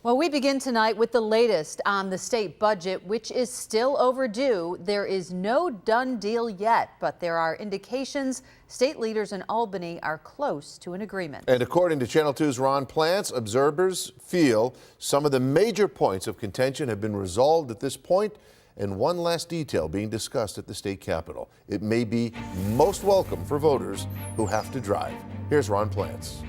Well, we begin tonight with the latest on the state budget, which is still overdue. There is no done deal yet, but there are indications state leaders in Albany are close to an agreement. And according to Channel 2's Ron Plants, observers feel some of the major points of contention have been resolved at this point, and one last detail being discussed at the state capitol. It may be most welcome for voters who have to drive. Here's Ron Plants.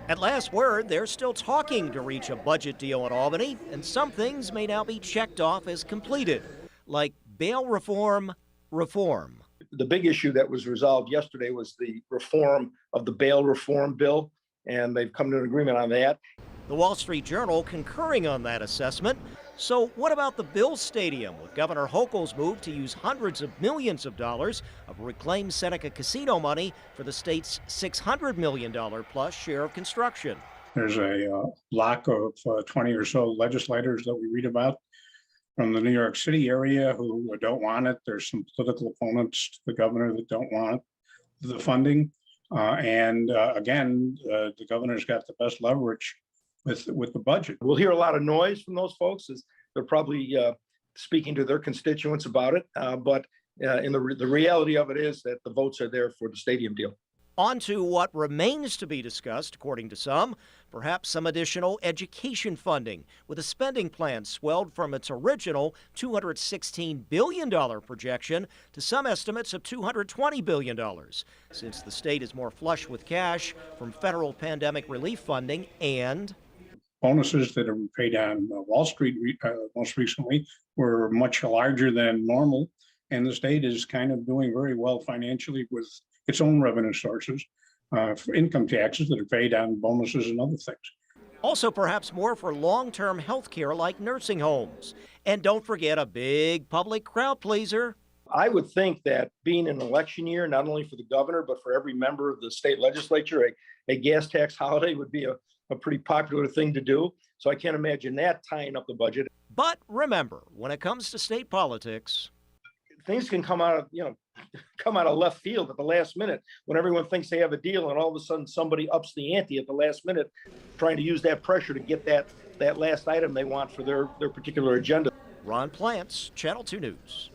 At last word, they're still talking to reach a budget deal in Albany, and some things may now be checked off as completed, like bail reform. The big issue that was resolved yesterday was the reform of the bail reform bill, and they've come to an agreement on that. The Wall Street Journal concurring on that assessment. So what about the Bills Stadium, with Governor Hochul's move to use hundreds of millions of dollars of reclaimed Seneca casino money for the state's $600 million plus share of construction? There's a block of 20 or so legislators that we read about from the New York City area who don't want it. There's some political opponents to the governor that don't want the funding. Again, the governor's got the best leverage with the budget. We'll hear a lot of noise from those folks as they're probably speaking to their constituents about it. But the reality of it is that the votes are there for the stadium deal. On to what remains to be discussed, according to some, perhaps some additional education funding, with a spending plan swelled from its original $216 billion projection to some estimates of $220 billion, since the state is more flush with cash from federal pandemic relief funding and bonuses that are paid on Wall Street most recently were much larger than normal, and the state is kind of doing very well financially with its own revenue sources for income taxes that are paid on bonuses and other things. Also perhaps more for long-term health care like nursing homes. And don't forget a big public crowd pleaser. I would think that being an election year, not only for the governor, but for every member of the state legislature, a gas tax holiday would be a pretty popular thing to do. So I can't imagine that tying up the budget. But remember, when it comes to state politics, things can come out of left field at the last minute when everyone thinks they have a deal, and all of a sudden somebody ups the ante at the last minute, trying to use that pressure to get that last item they want for their particular agenda. Ron Plants, Channel 2 News.